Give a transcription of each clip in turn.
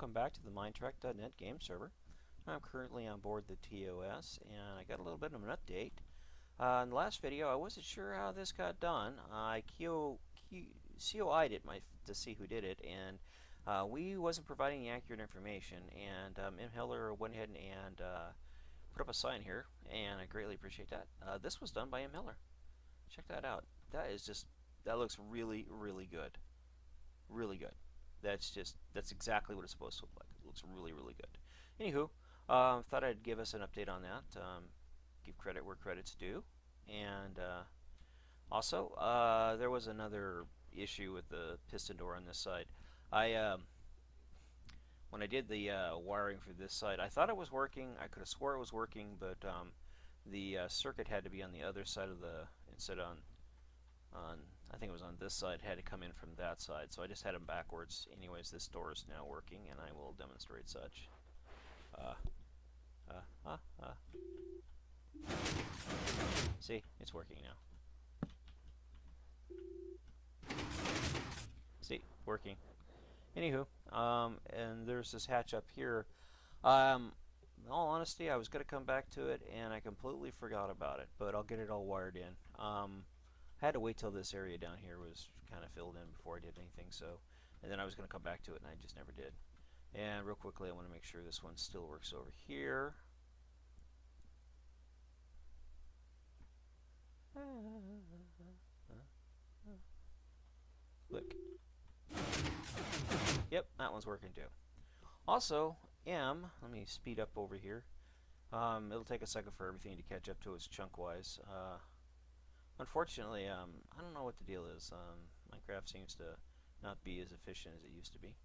welcome back to the Minetrek.net game server. I'm currently on board the TOS, and I got a little bit of an update. In the last video, I wasn't sure how this got done. I COI'd it to see who did it, and we wasn't providing any accurate information, and M. Heller went ahead and put up a sign here, and I greatly appreciate that. This was done by M. Heller. Check that out. That looks really, really good. Really good. That's exactly what it's supposed to look like. It looks really, really good. Anywho, thought I'd give us an update on that. Give credit where credit's due. And also, there was another issue with the piston door on this side. When I did the wiring for this side, I thought it was working. I could have swore it was working, but the circuit had to be on the other side of the, instead on I think it was on this side, had to come in from that side, so I just had them backwards. Anyways, this door is now working, and I will demonstrate such. See, it's working now. See, working. Anywho, and there's this hatch up here. In all honesty, I was going to come back to it, and I completely forgot about it, but I'll get it all wired in. I had to wait till this area down here was kind of filled in before I did anything, and then I was going to come back to it, and I just never did. And real quickly, I want to make sure this one still works over here. Click. Yep, that one's working too. Also, let me speed up over here. It'll take a second for everything to catch up to its chunk-wise. Unfortunately, I don't know what the deal is. Minecraft seems to not be as efficient as it used to be.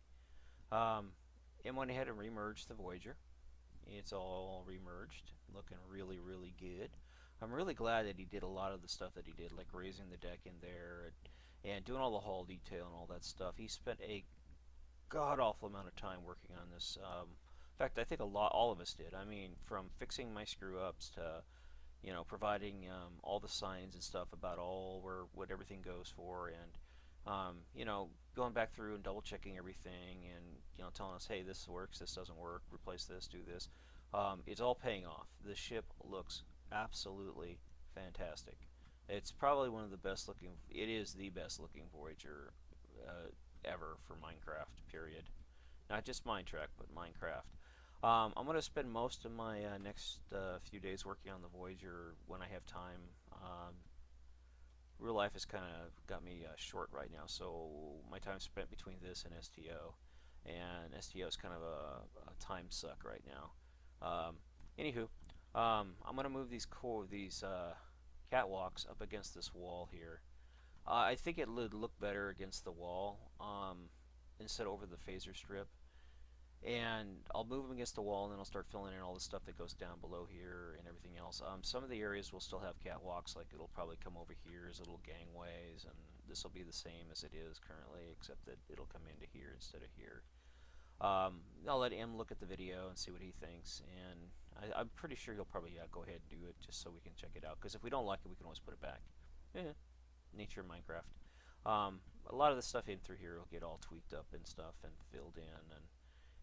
M went ahead and remerged the Voyager. It's all remerged, looking really, really good. I'm really glad that he did a lot of the stuff that he did, like raising the deck in there and doing all the hull detail and all that stuff. He spent a god-awful amount of time working on this. In fact, I think all of us did. I mean, from fixing my screw-ups to providing all the signs and stuff about what everything goes for, and going back through and double checking everything, and telling us, hey, this works, this doesn't work, replace this, do this. It's all paying off. The ship looks absolutely fantastic. It's probably one of the best looking. It is the best looking Voyager ever for Minecraft. Period. Not just Minetrek, but Minecraft. I'm going to spend most of my next few days working on the Voyager when I have time. Real life has kind of got me short right now, so my time spent between this and STO. And STO is kind of a time suck right now. Anywho, I'm going to move these catwalks up against this wall here. I think it would look better against the wall instead of over the phaser strip. And I'll move them against the wall, and then I'll start filling in all the stuff that goes down below here and everything else. Some of the areas will still have catwalks, like it'll probably come over here as little gangways, and this will be the same as it is currently, except that it'll come into here instead of here. I'll let M look at the video and see what he thinks, and I'm pretty sure he'll probably go ahead and do it just so we can check it out, because if we don't like it, we can always put it back. Nature of Minecraft. A lot of the stuff in through here will get all tweaked up and stuff and filled in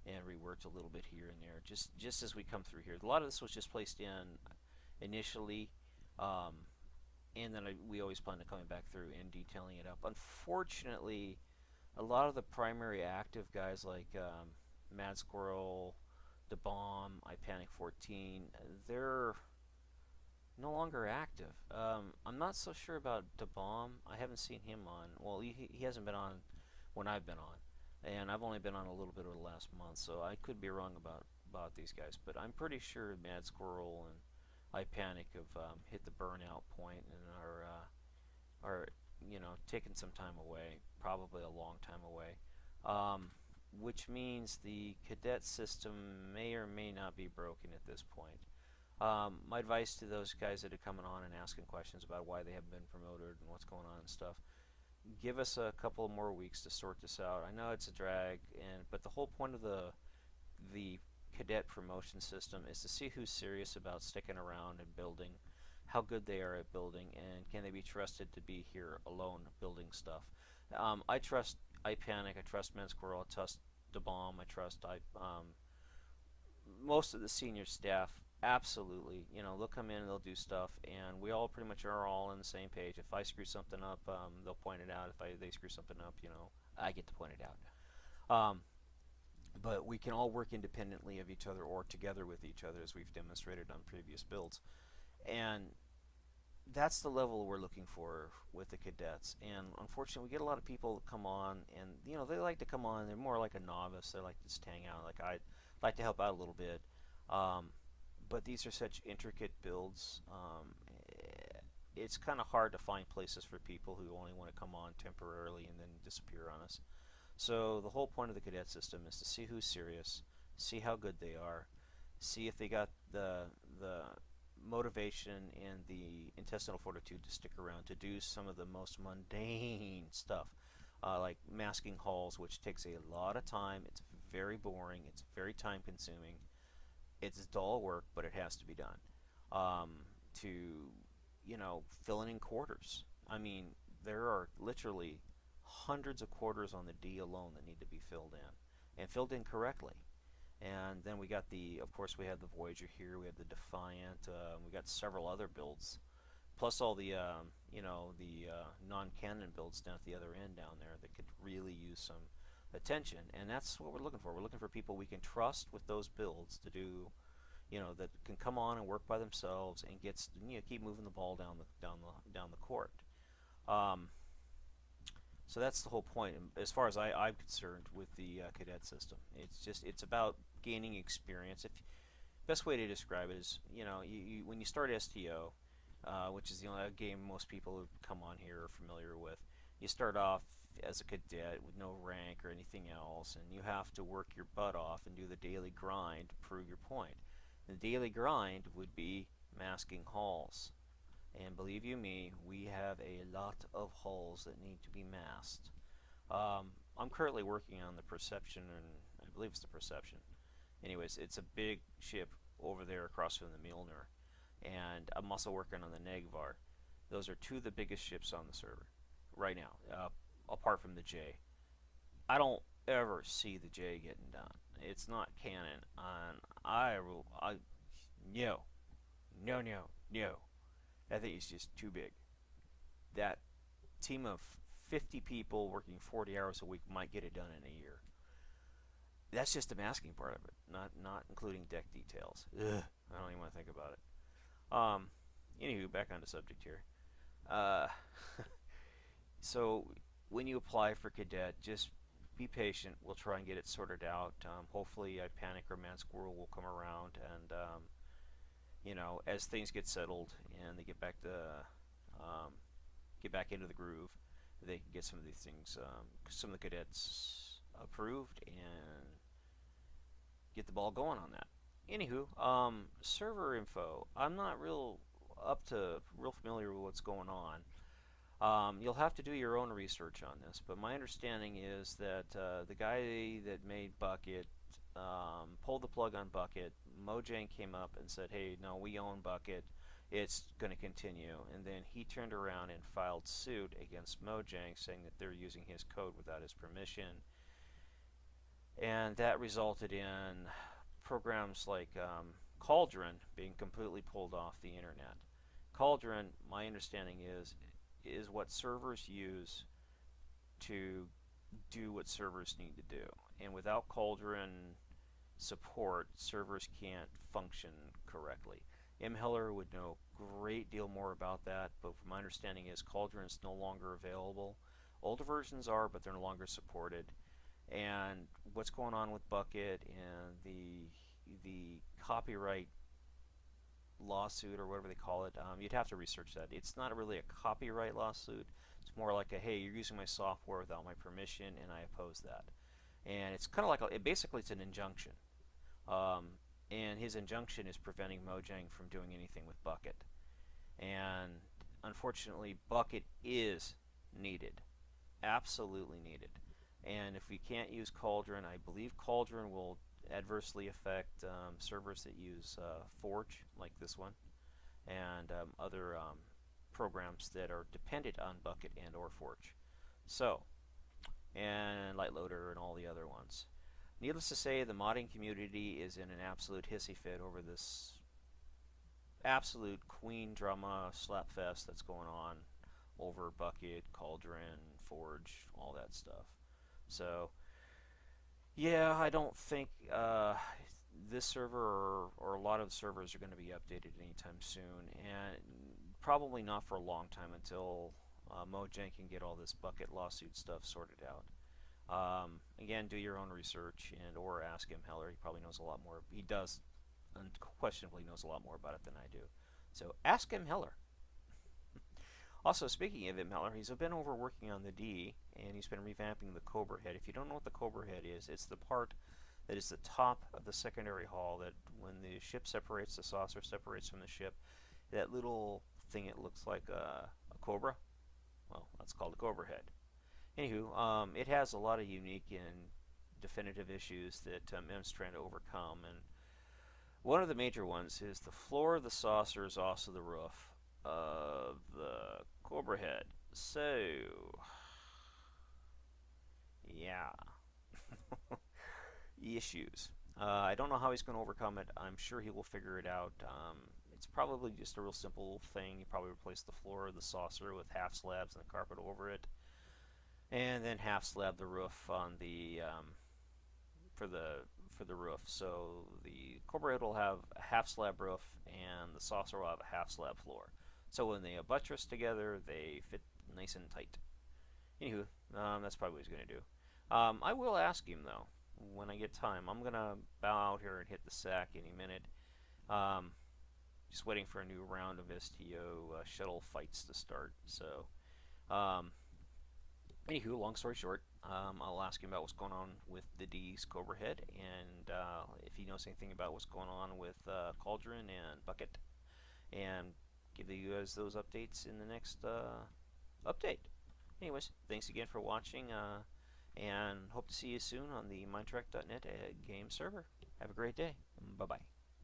and reworked a little bit here and there, just as we come through here. A lot of this was just placed in initially, and then we always plan on coming back through and detailing it up. Unfortunately, a lot of the primary active guys like Mad Squirrel, Da Bomb, iPanic14, they're no longer active. I'm not so sure about Da Bomb. I haven't seen him on. Well, he hasn't been on when I've been on. And I've only been on a little bit over the last month, so I could be wrong about these guys. But I'm pretty sure Mad Squirrel and iPanic have hit the burnout point and are taking some time away, probably a long time away. Which means the cadet system may or may not be broken at this point. My advice to those guys that are coming on and asking questions about why they haven't been promoted and what's going on and stuff, give us a couple more weeks to sort this out. I know it's a drag, but the whole point of the cadet promotion system is to see who's serious about sticking around and building, how good they are at building, and can they be trusted to be here alone building stuff. I trust iPanic, I trust Mad Squirrel, I trust the bomb. I trust. Most of the senior staff, absolutely. They'll come in and they'll do stuff, and we all pretty much are all on the same page. If I screw something up, they'll point it out. If they screw something up, I get to point it out. But we can all work independently of each other or together with each other, as we've demonstrated on previous builds. And that's the level we're looking for with the cadets. And unfortunately, we get a lot of people that come on, and they like to come on. They're more like a novice. They like to just hang out. Like I'd like to help out a little bit. But these are such intricate builds. It's kind of hard to find places for people who only want to come on temporarily and then disappear on us. So the whole point of the cadet system is to see who's serious, see how good they are, see if they got the motivation and the intestinal fortitude to stick around to do some of the most mundane stuff, like masking halls, which takes a lot of time. It's very boring. It's very time consuming. It's dull work, but it has to be done. To filling in quarters. I mean, there are literally hundreds of quarters on the D alone that need to be filled in, and filled in correctly. And then we got of course we have the Voyager here, we have the Defiant, we got several other builds, plus all the non-canon builds down at the other end down there that could really use some attention. And that's what we're looking for. We're looking for people we can trust with those builds to do, that can come on and work by themselves and keep moving the ball down the court. So that's the whole point, as far as I'm concerned, with the cadet system. It's about gaining experience. Best way to describe it is, when you start STO, which is the only game most people who come on here are familiar with, you start off as a cadet with no rank or anything else, and you have to work your butt off and do the daily grind to prove your point. The daily grind would be masking halls. And believe you me, we have a lot of hulls that need to be masked. I'm currently working on the Perception, and I believe it's the Perception. Anyways, it's a big ship over there across from the Milner. And I'm also working on the Negvar. Those are two of the biggest ships on the server right now, apart from the J. I don't ever see the J getting done. It's not canon. No. I think it's just too big. That team of 50 people working 40 hours a week might get it done in a year. That's just the masking part of it, not including deck details. Ugh, I don't even want to think about it. Anywho, back on the subject here. So when you apply for cadet, just be patient. We'll try and get it sorted out. Hopefully, Panic or Man Squirrel will come around, and as things get settled and they get back into the groove, they can get some of these things, some of the cadets approved, and get the ball going on that. Anywho, server info. I'm not real familiar with what's going on. You'll have to do your own research on this, but my understanding is that the guy that made Bucket pulled the plug on Bucket. Mojang came up and said, hey, no, we own Bucket. It's going to continue. And then he turned around and filed suit against Mojang, saying that they're using his code without his permission. And that resulted in programs like Cauldron being completely pulled off the internet. Cauldron, my understanding is what servers use to do what servers need to do. And without Cauldron support, servers can't function correctly. M. Heller would know a great deal more about that, but from my understanding is Cauldron is no longer available. Older versions are, but they're no longer supported. And what's going on with Bucket and the copyright lawsuit, or whatever they call it, you'd have to research that. It's not really a copyright lawsuit. It's more like a, hey, you're using my software without my permission, and I oppose that. And it's kind of like basically it's an injunction. And his injunction is preventing Mojang from doing anything with Bucket. And unfortunately, Bucket is needed, absolutely needed. And if we can't use Cauldron, I believe Cauldron will adversely affect servers that use Forge, like this one, and other programs that are dependent on Bucket and or Forge. So, and Lightloader and all the other ones. Needless to say, the modding community is in an absolute hissy fit over this absolute queen drama slapfest that's going on over Bucket, Cauldron, Forge, all that stuff. So, yeah, I don't think this server or a lot of servers are going to be updated anytime soon, and probably not for a long time until Mojang can get all this Bucket lawsuit stuff sorted out. Again, do your own research and or ask him Heller. He probably knows a lot more. He does unquestionably knows a lot more about it than I do. So ask him Heller. Also, speaking of him Heller, he's been over working on the D, and he's been revamping the Cobra head. If you don't know what the Cobra head is, it's the part that is the top of the secondary hull that when the ship separates, the saucer separates from the ship, that little thing it looks like a Cobra, well, that's called a Cobra head. Anywho, it has a lot of unique and definitive issues that M's trying to overcome, and one of the major ones is the floor of the saucer is also the roof of the Cobra head. So, yeah. Issues. I don't know how he's going to overcome it. I'm sure he will figure it out. It's probably just a real simple thing. He probably replaced the floor of the saucer with half slabs and a carpet over it, and then half slab the roof on the for the roof. So the Cobra head will have a half slab roof, and the saucer will have a half slab floor. So when they buttress together, they fit nice and tight. Anywho, that's probably what he's going to do. I will ask him though when I get time. I'm gonna bow out here and hit the sack any minute. Just waiting for a new round of STO shuttle fights to start. So, anywho, long story short, I'll ask him about what's going on with the D's Cobra head, and if he knows anything about what's going on with Cauldron and Bucket, and give you guys those updates in the next update. Anyways, thanks again for watching, and hope to see you soon on the Minetrek.net game server. Have a great day. Bye-bye.